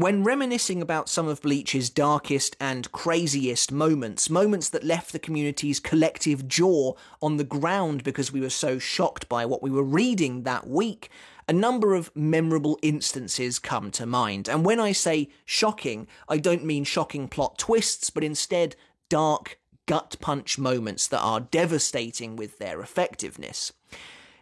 When reminiscing about some of Bleach's darkest and craziest moments, moments that left the community's collective jaw on the ground because we were so shocked by what we were reading that week, a number of memorable instances come to mind. And when I say shocking, I don't mean shocking plot twists, but instead dark, gut-punch moments that are devastating with their effectiveness.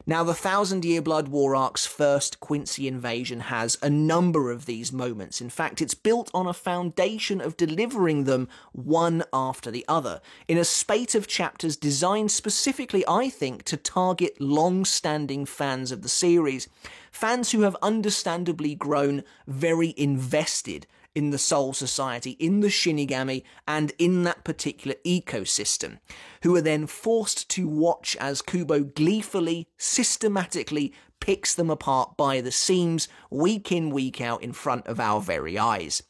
Now, the Thousand Year Blood War arc's first Quincy invasion has a number of these moments. In fact, it's built on a foundation of delivering them one after the other, in a spate of chapters designed specifically, I think, to target long-standing fans of the series, fans who have understandably grown very invested in the Soul Society, in the Shinigami, and in that particular ecosystem, who are then forced to watch as Kubo gleefully, systematically picks them apart by the seams, week in, week out, in front of our very eyes.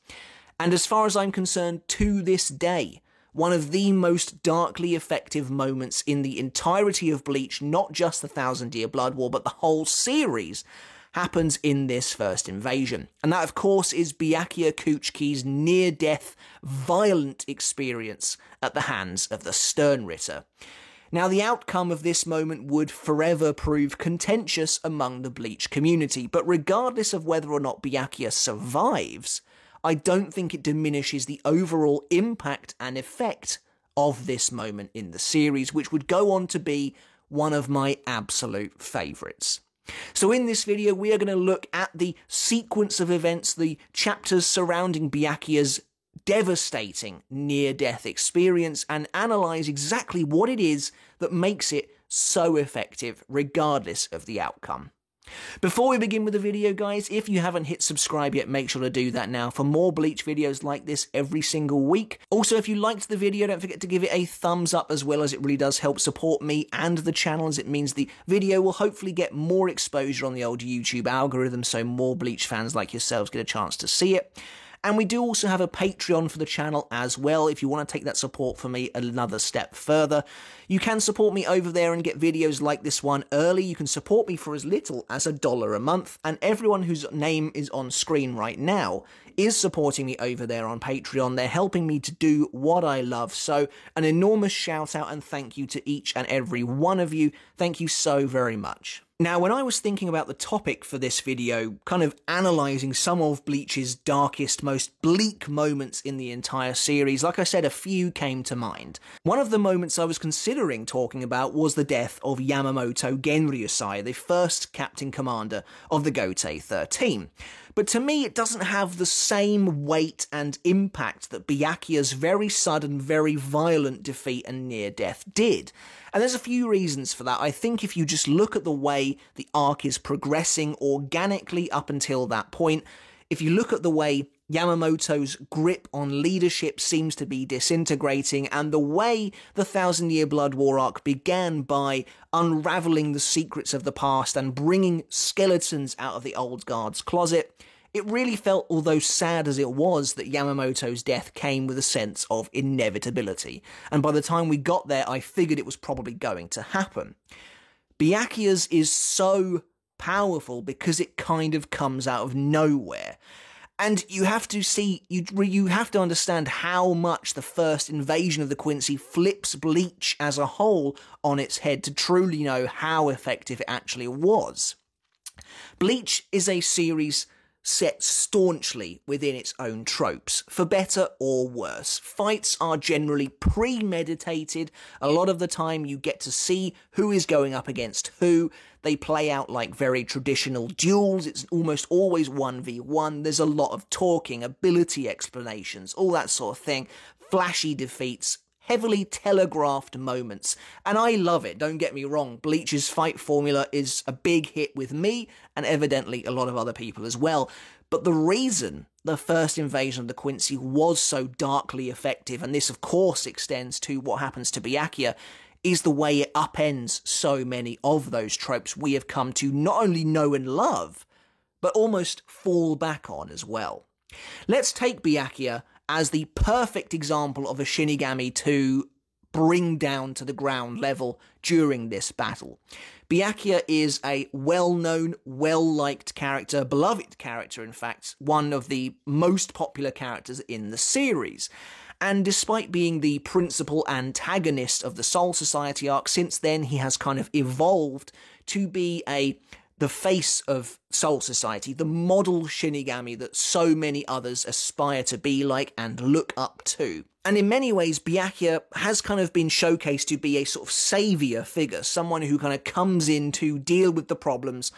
And as far as I'm concerned, to this day, one of the most darkly effective moments in the entirety of Bleach, not just the Thousand Year Blood War, but the whole series, happens in this first invasion. And that, of course, is Byakuya Kuchiki's near-death, violent experience at the hands of the Sternritter. Now, the outcome of this moment would forever prove contentious among the Bleach community, but regardless of whether or not Byakuya survives, I don't think it diminishes the overall impact and effect of this moment in the series, which would go on to be one of my absolute favourites. So in this video, we are going to look at the sequence of events, the chapters surrounding Byakuya's devastating near-death experience, and analyse exactly what it is that makes it so effective, regardless of the outcome. Before we begin with the video, guys, if you haven't hit subscribe yet, make sure to do that now for more Bleach videos like this every single week. Also, if you liked the video, don't forget to give it a thumbs up as well, as it really does help support me and the channel, as it means the video will hopefully get more exposure on the old YouTube algorithm, so more Bleach fans like yourselves get a chance to see it. And we do also have a Patreon for the channel as well, if you want to take that support for me another step further. You can support me over there and get videos like this one early. You can support me for as little as $1 a month, and everyone whose name is on screen right now is supporting me over there on Patreon. They're helping me to do what I love, so an enormous shout out and thank you to each and every one of you. Thank you so very much. Now, when I was thinking about the topic for this video, kind of analysing some of Bleach's darkest, most bleak moments in the entire series, like I said, a few came to mind. One of the moments I was considering talking about was the death of Yamamoto Genryusai, the first Captain Commander of the Gotei 13. But to me, it doesn't have the same weight and impact that Byakuya's very sudden, very violent defeat and near-death did. And there's a few reasons for that. I think if you just look at the way the arc is progressing organically up until that point, if you look at the way Yamamoto's grip on leadership seems to be disintegrating, and the way the Thousand Year Blood War arc began by unraveling the secrets of the past and bringing skeletons out of the old guard's closet, it really felt, although sad as it was, that Yamamoto's death came with a sense of inevitability. And by the time we got there, I figured it was probably going to happen. Byakuya's is so powerful because it kind of comes out of nowhere. And you have to see, you have to understand how much the first invasion of the Quincy flips Bleach as a whole on its head to truly know how effective it actually was. Bleach is a series set staunchly within its own tropes, for better or worse. Fights are generally premeditated. A lot of the time you get to see who is going up against who. They play out like very traditional duels. It's almost always 1v1. There's a lot of talking, ability explanations, all that sort of thing. Flashy defeats, heavily telegraphed moments, and I love it, don't get me wrong. Bleach's fight formula is a big hit with me, and evidently a lot of other people as well, but the reason the first invasion of the Quincy was so darkly effective, and this of course extends to what happens to Byakuya, is the way it upends so many of those tropes we have come to not only know and love, but almost fall back on as well. Let's take Byakuya as the perfect example of a Shinigami to bring down to the ground level during this battle. Byakuya is a well-known, well-liked character, beloved character, in fact, one of the most popular characters in the series. And despite being the principal antagonist of the Soul Society arc, since then he has kind of evolved to be the face of Soul Society, the model Shinigami that so many others aspire to be like and look up to. And in many ways, Byakuya has kind of been showcased to be a sort of saviour figure, someone who kind of comes in to deal with the problems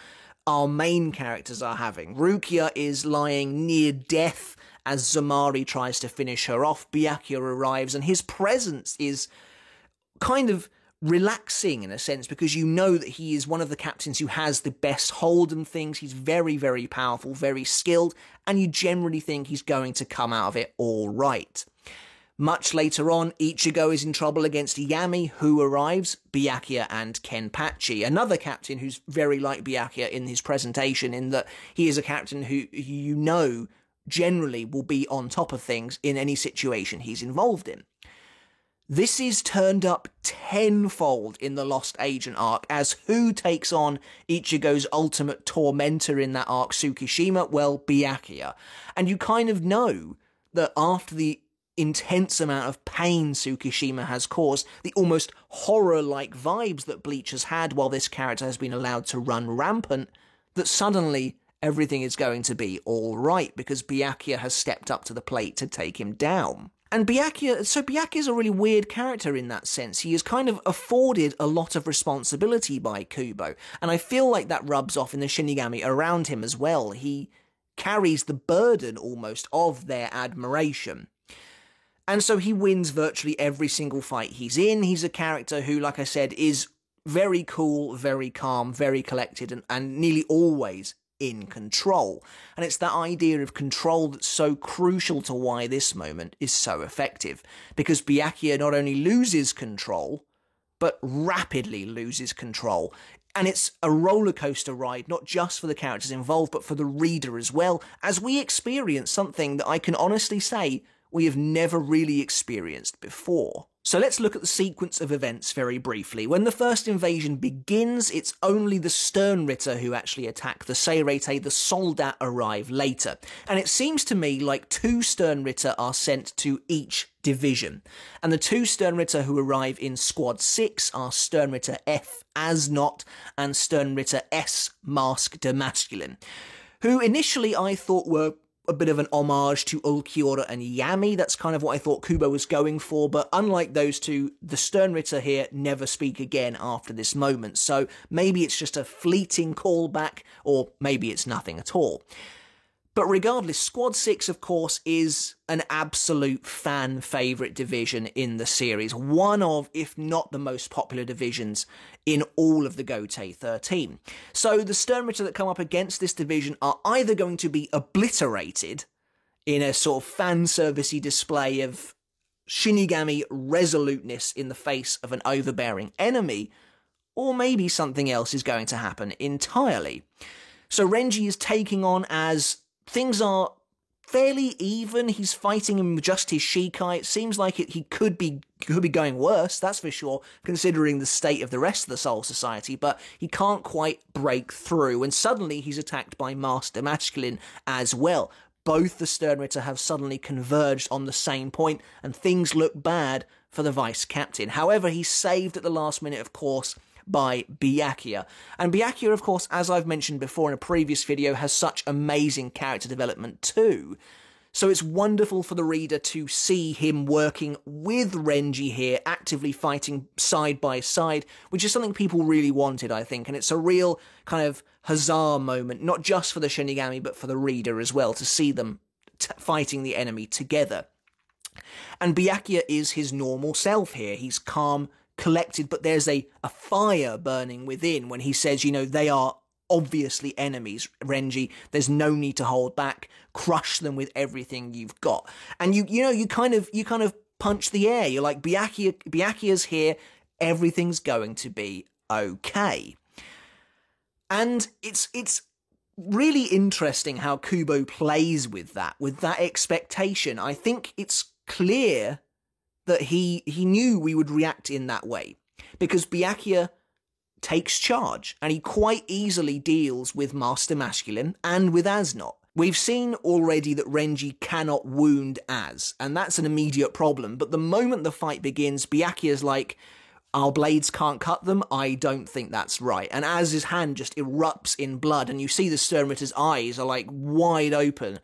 our main characters are having. Rukia is lying near death as Zamari tries to finish her off. Byakuya arrives, and his presence is kind of relaxing in a sense, because you know that he is one of the captains who has the best hold on things. He's very, very powerful, very skilled, and you generally think he's going to come out of it all right. Much later on, Ichigo is in trouble against Yami, who arrives, Byakuya and Kenpachi, another captain who's very like Byakuya in his presentation, in that he is a captain who you know generally will be on top of things in any situation he's involved in. This is turned up tenfold in the Lost Agent arc, as who takes on Ichigo's ultimate tormentor in that arc, Tsukishima? Well, Byakuya. And you kind of know that after the intense amount of pain Tsukishima has caused, the almost horror-like vibes that Bleach has had while this character has been allowed to run rampant, that suddenly everything is going to be alright, because Byakuya has stepped up to the plate to take him down. And Byakuya is a really weird character in that sense. He is kind of afforded a lot of responsibility by Kubo, and I feel like that rubs off in the Shinigami around him as well. He carries the burden almost of their admiration. And so he wins virtually every single fight he's in. He's a character who, like I said, is very cool, very calm, very collected, and nearly always in control. And it's that idea of control that's so crucial to why this moment is so effective. Because Byakuya not only loses control, but rapidly loses control. And it's a roller coaster ride, not just for the characters involved, but for the reader as well, as we experience something that I can honestly say we have never really experienced before. So let's look at the sequence of events very briefly. When the first invasion begins, it's only the Sternritter who actually attack. The Seirete, the Soldat, arrive later. And it seems to me like 2 Sternritter are sent to each division. And the 2 Sternritter who arrive in Squad 6 are Sternritter F. Asnot and Sternritter S. Mask de Masculine, who initially I thought were a bit of an homage to Ulquiorra and Yami. That's kind of what I thought Kubo was going for, but unlike those two, the Sternritter here never speak again after this moment, so maybe it's just a fleeting callback, or maybe it's nothing at all. But regardless, Squad 6, of course, is an absolute fan favourite division in the series. One of, if not the most popular divisions in all of the Gotei 13. So the Sternritter that come up against this division are either going to be obliterated in a sort of fan-servicey display of Shinigami resoluteness in the face of an overbearing enemy, or maybe something else is going to happen entirely. So Renji is taking on as things are fairly even. He's fighting him with just his Shikai. It seems like he could be going worse, that's for sure, considering the state of the rest of the Soul Society, but he can't quite break through, and suddenly he's attacked by Master Masculine as well. Both the Sternritter have suddenly converged on the same point, and things look bad for the Vice Captain. However, he's saved at the last minute, of course, by Byakuya. And Byakuya, of course, as I've mentioned before in a previous video, has such amazing character development too. So it's wonderful for the reader to see him working with Renji here, actively fighting side by side, which is something people really wanted, I think. And it's a real kind of huzzah moment, not just for the Shinigami, but for the reader as well, to see them fighting the enemy together. And Byakuya is his normal self here. He's calm, collected, but there's a fire burning within when he says, you know, they are obviously enemies, Renji. There's no need to hold back. Crush them with everything you've got. And you kind of punch the air. You're like, Byakuya's here. Everything's going to be okay. And it's really interesting how Kubo plays with that expectation. I think it's clear that he knew we would react in that way, because Byakuya takes charge, and he quite easily deals with Master Masculine and with Asnot. We've seen already that Renji cannot wound Az, and that's an immediate problem, but the moment the fight begins, Byakuya's like, our blades can't cut them, I don't think that's right. And Az's hand just erupts in blood, and you see the Sternritter's eyes are like wide open.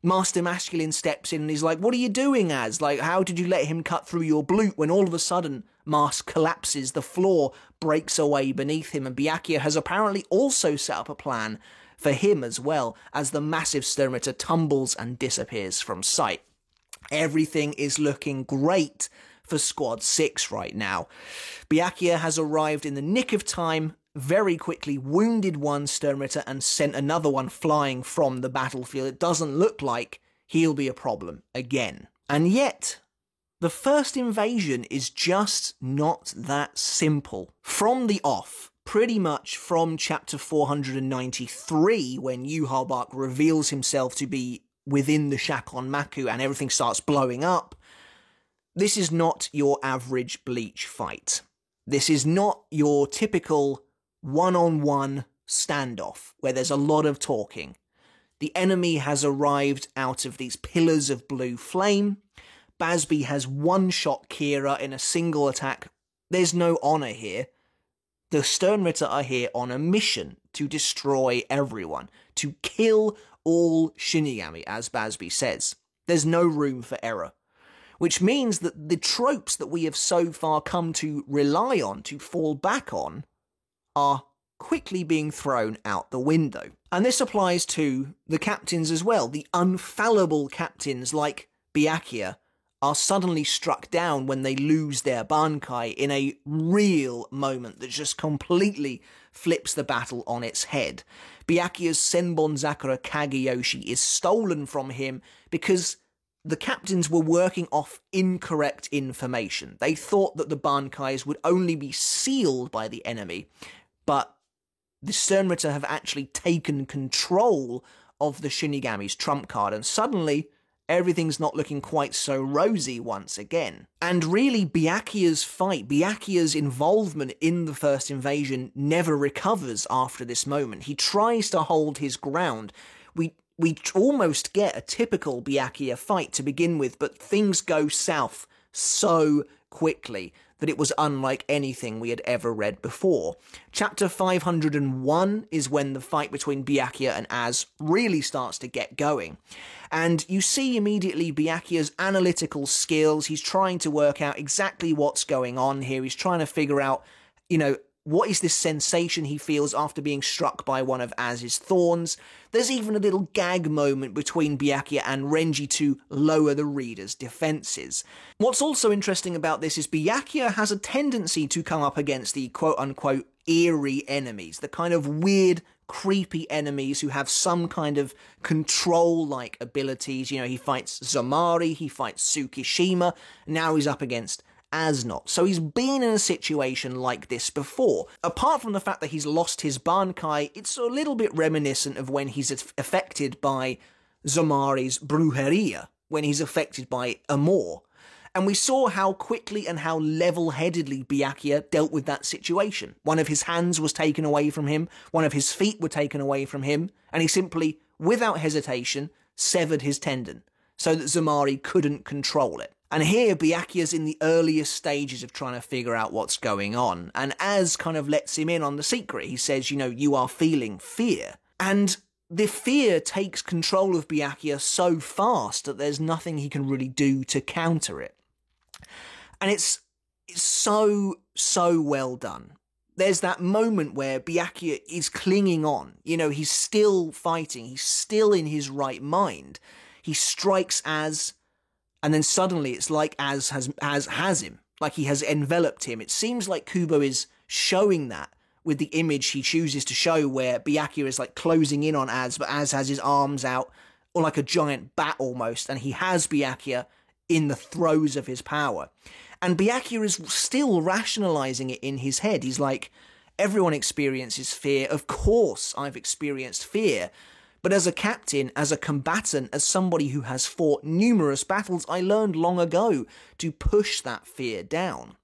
Master Masculine steps in and he's like, what are you doing, Az? Like, how did you let him cut through your blute when all of a sudden Mask collapses, the floor breaks away beneath him, and Byakuya has apparently also set up a plan for him as well, as the massive Sternritter tumbles and disappears from sight. Everything is looking great for Squad 6 right now. Byakuya has arrived in the nick of time, very quickly wounded one Sternritter and sent another one flying from the battlefield. It doesn't look like he'll be a problem again. And yet, the first invasion is just not that simple. From the off, pretty much from chapter 493, when Yhwach reveals himself to be within the Shakon Maku and everything starts blowing up, this is not your average Bleach fight. This is not your typical one-on-one standoff where there's a lot of talking. The enemy has arrived out of these pillars of blue flame. Bazz-B has one-shot Kira in a single attack. There's no honour here. The Sternritter are here on a mission to destroy everyone, to kill all Shinigami, as Bazz-B says. There's no room for error. Which means that the tropes that we have so far come to rely on, to fall back on, are quickly being thrown out the window. And this applies to the captains as well. The unfallible captains like Byakuya are suddenly struck down when they lose their Bankai in a real moment that just completely flips the battle on its head. Byakuya's Senbonzakura Kageyoshi is stolen from him because the captains were working off incorrect information. They thought that the Bankais would only be sealed by the enemy, but the Sternritter have actually taken control of the Shinigami's trump card, and suddenly everything's not looking quite so rosy once again. And really, Byakuya's fight, Byakuya's involvement in the first invasion never recovers after this moment. He tries to hold his ground. We almost get a typical Byakuya fight to begin with, but things go south so quickly that it was unlike anything we had ever read before. Chapter 501 is when the fight between Byakuya and Az really starts to get going. And you see immediately Byakuya's analytical skills. He's trying to work out exactly what's going on here. He's trying to figure out, what is this sensation he feels after being struck by one of Az's thorns? There's even a little gag moment between Byakuya and Renji to lower the reader's defences. What's also interesting about this is Byakuya has a tendency to come up against the quote-unquote eerie enemies, the kind of weird, creepy enemies who have some kind of control-like abilities. He fights Zamari, he fights Tsukishima, now he's up against Asnot. So he's been in a situation like this before. Apart from the fact that he's lost his Bankai, it's a little bit reminiscent of when he's affected by Zamari's Brujeria, when he's affected by Amor. And we saw how quickly and how level-headedly Byakuya dealt with that situation. One of his hands was taken away from him, one of his feet were taken away from him, and he simply, without hesitation, severed his tendon, so that Zamari couldn't control it. And here, Byakuya's in the earliest stages of trying to figure out what's going on. And Az kind of lets him in on the secret. He says, you are feeling fear. And the fear takes control of Byakuya so fast that there's nothing he can really do to counter it. And it's so well done. There's that moment where Byakuya is clinging on. He's still fighting. He's still in his right mind. He strikes Az, and then suddenly it's like Az has him, like he has enveloped him. It seems like Kubo is showing that with the image he chooses to show, where Byakuya is like closing in on Az, but Az has his arms out, or like a giant bat almost, and he has Byakuya in the throes of his power. And Byakuya is still rationalizing it in his head. He's like, everyone experiences fear. Of course I've experienced fear. But as a captain, as a combatant, as somebody who has fought numerous battles, I learned long ago to push that fear down.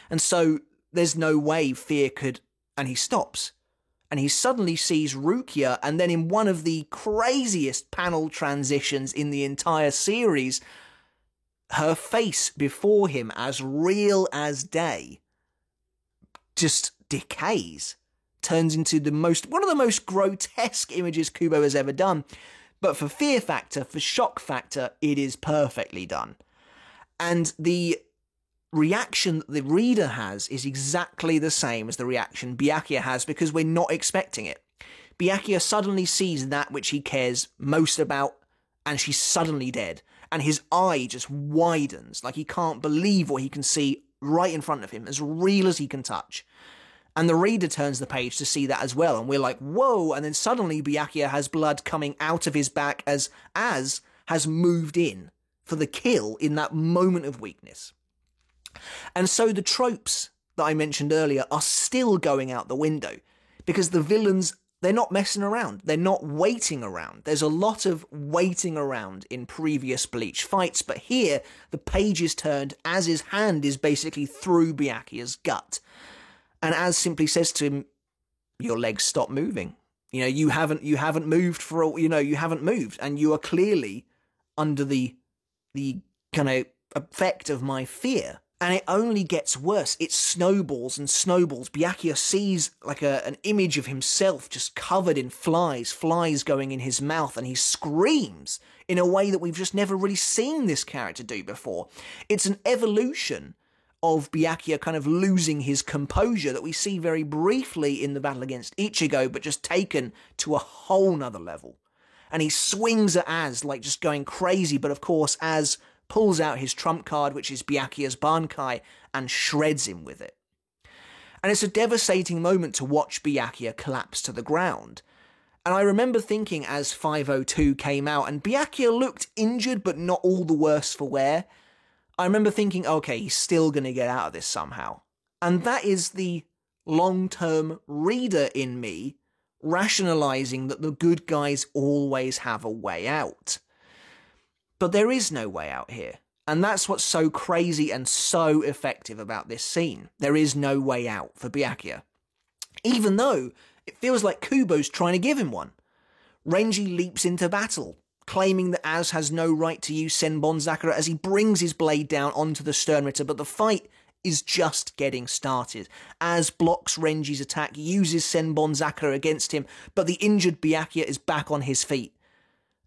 And so there's no way fear could... And he stops. And he suddenly sees Rukia, and then in one of the craziest panel transitions in the entire series, her face before him, as real as day, just decays. Turns into one of the most grotesque images Kubo has ever done. But for fear factor, for shock factor, it is perfectly done. And the reaction that the reader has is exactly the same as the reaction Byakuya has, because we're not expecting it. Byakuya suddenly sees that which he cares most about, and she's suddenly dead. And his eye just widens, like he can't believe what he can see right in front of him, as real as he can touch. And the reader turns the page to see that as well, and we're like, whoa, and then suddenly Byakuya has blood coming out of his back as has moved in for the kill in that moment of weakness. And so the tropes that I mentioned earlier are still going out the window, because the villains, they're not messing around, they're not waiting around. There's a lot of waiting around in previous Bleach fights, but here the page is turned as his hand is basically through Byakuya's gut. And Az simply says to him, your legs stop moving. You haven't moved you haven't moved, and you are clearly under the kind of effect of my fear. And it only gets worse. It snowballs and snowballs. Byakuya sees like an image of himself just covered in flies going in his mouth, and he screams in a way that we've just never really seen this character do before. It's an evolution of Byakuya kind of losing his composure that we see very briefly in the battle against Ichigo, but just taken to a whole nother level. And he swings at Az, like just going crazy, but of course Az pulls out his trump card, which is Byakuya's Bankai, and shreds him with it. And it's a devastating moment to watch Byakuya collapse to the ground. And I remember thinking as 502 came out, and Byakuya looked injured, but not all the worse for wear, I remember thinking, okay, he's still going to get out of this somehow. And that is the long-term reader in me rationalizing that the good guys always have a way out. But there is no way out here. And that's what's so crazy and so effective about this scene. There is no way out for Byakuya. Even though it feels like Kubo's trying to give him one. Renji leaps into battle, claiming that Az has no right to use Senbon Zakura as he brings his blade down onto the Sternritter, but the fight is just getting started. Az blocks Renji's attack, uses Senbon Zakura against him, but the injured Byakuya is back on his feet.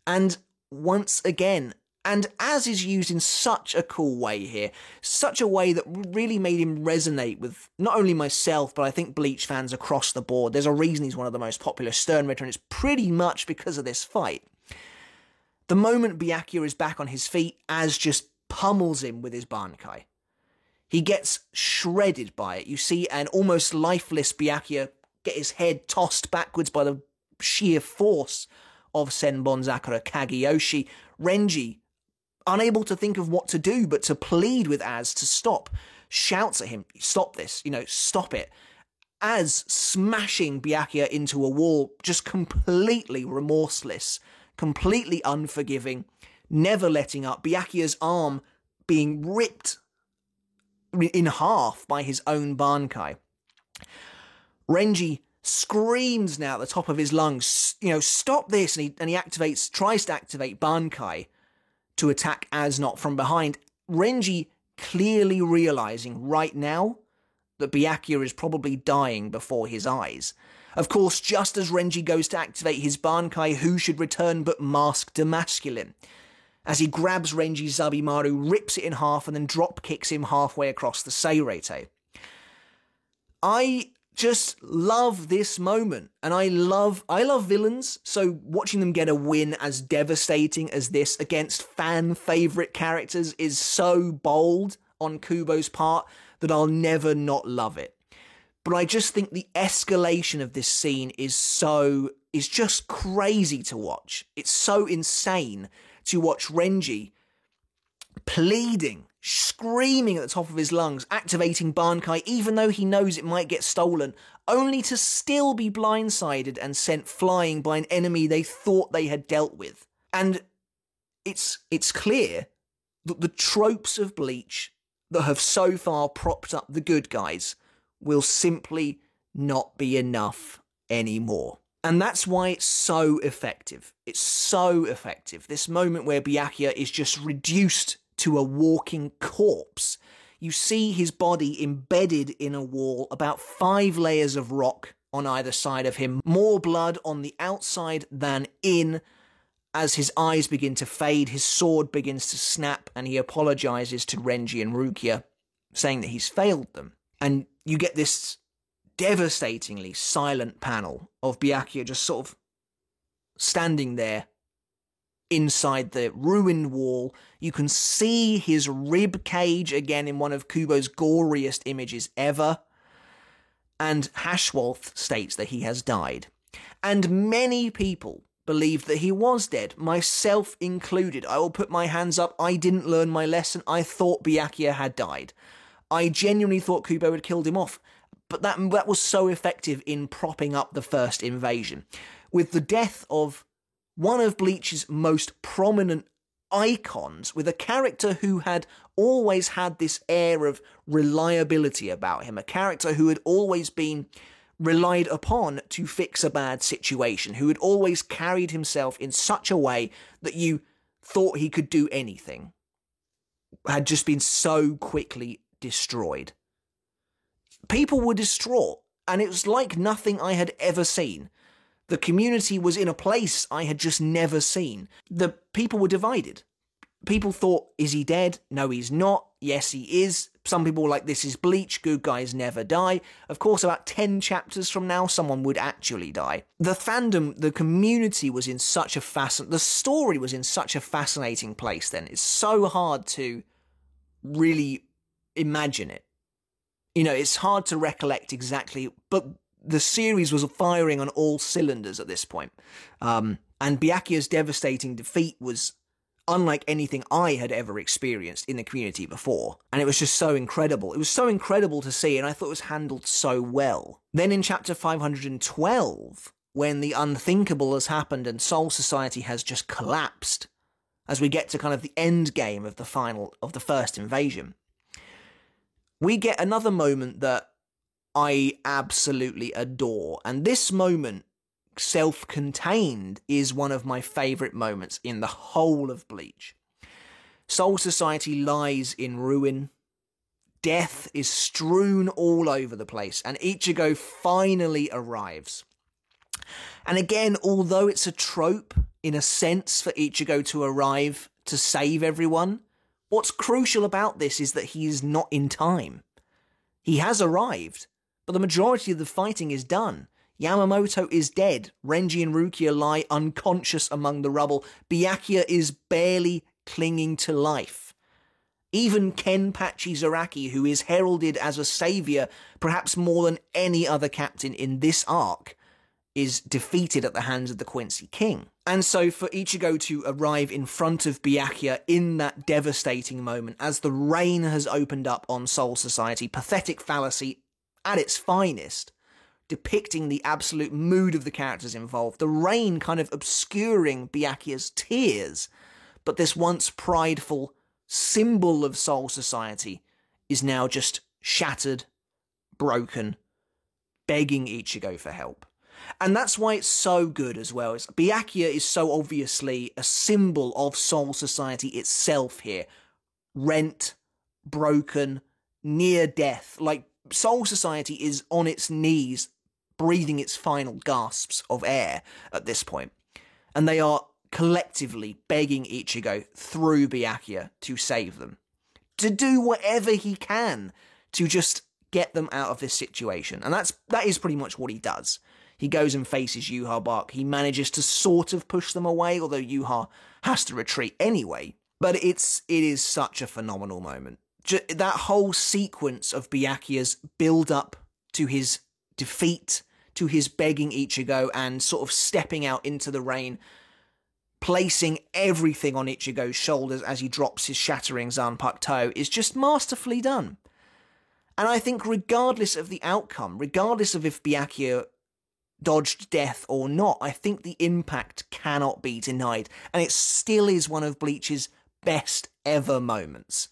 And once again, and Az is used in such a cool way here, such a way that really made him resonate with not only myself, but I think Bleach fans across the board. There's a reason he's one of the most popular Sternritter, and it's pretty much because of this fight. The moment Byakuya is back on his feet, Az just pummels him with his Bankai. He gets shredded by it. You see an almost lifeless Byakuya get his head tossed backwards by the sheer force of Senbon Zakura Kageyoshi. Renji, unable to think of what to do but to plead with Az to stop, shouts at him, stop this, stop it. Az smashing Byakuya into a wall, just completely remorseless, completely unforgiving, never letting up. Byakuya's arm being ripped in half by his own Bankai. Renji screams now at the top of his lungs, stop this, and he tries to activate Bankai to attack Az not from behind. Renji clearly realizing right now that Byakuya is probably dying before his eyes. Of course, just as Renji goes to activate his Bankai, who should return but Mask Demasculine? As he grabs Renji's Zabimaru, rips it in half, and then drop kicks him halfway across the Seirete. I just love this moment, and I love villains, so watching them get a win as devastating as this against fan-favourite characters is so bold on Kubo's part that I'll never not love it. But I just think the escalation of this scene is just crazy to watch. It's so insane to watch Renji pleading, screaming at the top of his lungs, activating Bankai even though he knows it might get stolen, only to still be blindsided and sent flying by an enemy they thought they had dealt with. And it's clear that the tropes of Bleach that have so far propped up the good guys will simply not be enough anymore. And that's why it's so effective. It's so effective. This moment where Byakuya is just reduced to a walking corpse. You see his body embedded in a wall, about 5 layers of rock on either side of him, more blood on the outside than in. As his eyes begin to fade, his sword begins to snap, and he apologizes to Renji and Rukia, saying that he's failed them. And you get this devastatingly silent panel of Byakuya just sort of standing there inside the ruined wall. You can see his rib cage again in one of Kubo's goriest images ever. And Hashwolf states that he has died. And many people believed that he was dead, myself included. I will put my hands up. I didn't learn my lesson. I thought Byakuya had died. I genuinely thought Kubo had killed him off. But that was so effective in propping up the first invasion. With the death of one of Bleach's most prominent icons, with a character who had always had this air of reliability about him, a character who had always been relied upon to fix a bad situation, who had always carried himself in such a way that you thought he could do anything, had just been so quickly destroyed. People were distraught, and it was like nothing I had ever seen. The community was in a place I had just never seen. The people were divided. People thought, is he dead? No, he's not. Yes, he is. Some people were like, this is Bleach, good guys never die. Of course, about 10 chapters from now, someone would actually die. The fandom, the community was in such a the story was in such a fascinating place then. It's so hard to really imagine it. You know, it's hard to recollect exactly, but the series was firing on all cylinders at this point. And Byakuya's devastating defeat was unlike anything I had ever experienced in the community before. And it was just so incredible. It was so incredible to see, and I thought it was handled so well. Then in chapter 512, when the unthinkable has happened and Soul Society has just collapsed, as we get to kind of the end game of the first invasion, we get another moment that I absolutely adore. And this moment, self-contained, is one of my favourite moments in the whole of Bleach. Soul Society lies in ruin. Death is strewn all over the place, and Ichigo finally arrives. And again, although it's a trope, in a sense, for Ichigo to arrive to save everyone, what's crucial about this is that he is not in time. He has arrived, but the majority of the fighting is done. Yamamoto is dead. Renji and Rukia lie unconscious among the rubble. Byakuya is barely clinging to life. Even Kenpachi Zaraki, who is heralded as a saviour, perhaps more than any other captain in this arc, is defeated at the hands of the Quincy King. And so for Ichigo to arrive in front of Byakuya in that devastating moment, as the rain has opened up on Soul Society, pathetic fallacy at its finest, depicting the absolute mood of the characters involved, the rain kind of obscuring Byakuya's tears, but this once prideful symbol of Soul Society is now just shattered, broken, begging Ichigo for help. And that's why it's so good as well. Byakuya is so obviously a symbol of Soul Society itself here. Rent, broken, near death. Like, Soul Society is on its knees, breathing its final gasps of air at this point. And they are collectively begging Ichigo through Byakuya to save them. To do whatever he can to just get them out of this situation. And that is pretty much what he does. He goes and faces Yuha Bark. He manages to sort of push them away, although Yuha has to retreat anyway. But it is such a phenomenal moment. That whole sequence of Byakuya's build-up to his defeat, to his begging Ichigo and sort of stepping out into the rain, placing everything on Ichigo's shoulders as he drops his shattering Zanpakuto is just masterfully done. And I think regardless of the outcome, regardless of if Byakuya dodged death or not, I think the impact cannot be denied. And it still is one of Bleach's best ever moments.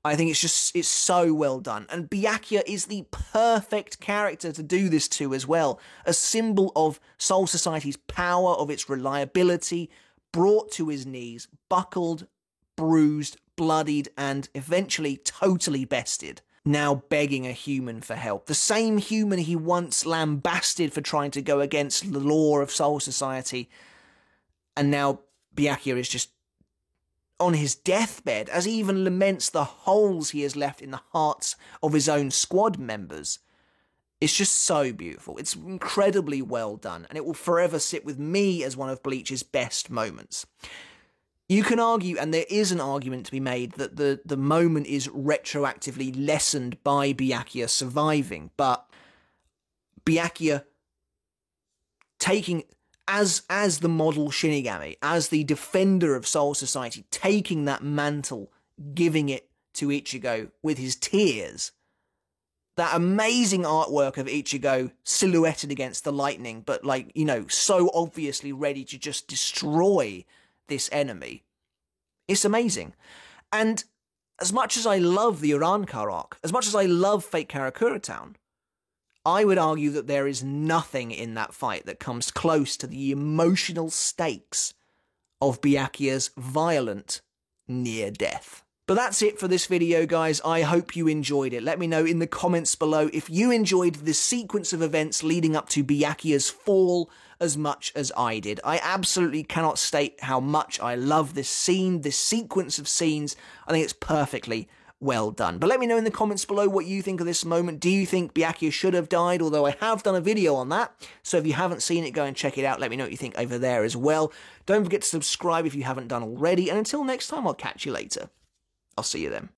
I think it's so well done. And Byakuya is the perfect character to do this to as well. A symbol of Soul Society's power, of its reliability, brought to his knees, buckled, bruised, bloodied, and eventually totally bested. Now begging a human for help. The same human he once lambasted for trying to go against the law of Soul Society. And now Byakuya is just on his deathbed, as he even laments the holes he has left in the hearts of his own squad members. It's just so beautiful. It's incredibly well done, and it will forever sit with me as one of Bleach's best moments. You can argue, and there is an argument to be made, that the moment is retroactively lessened by Byakuya surviving, but Byakuya taking, as the model Shinigami, as the defender of Soul Society, taking that mantle, giving it to Ichigo with his tears. That amazing artwork of Ichigo silhouetted against the lightning, but so obviously ready to just destroy this enemy. It's amazing. And as much as I love the Urankar arc, as much as I love Fate Karakura Town, I would argue that there is nothing in that fight that comes close to the emotional stakes of Byakuya's violent near death. But that's it for this video, guys. I hope you enjoyed it. Let me know in the comments below if you enjoyed this sequence of events leading up to Byakuya's fall as much as I did. I absolutely cannot state how much I love this scene, this sequence of scenes. I think it's perfectly well done. But let me know in the comments below what you think of this moment. Do you think Byakuya should have died? Although I have done a video on that, so if you haven't seen it, go and check it out. Let me know what you think over there as well. Don't forget to subscribe if you haven't done already, and until next time, I'll catch you later. I'll see you then.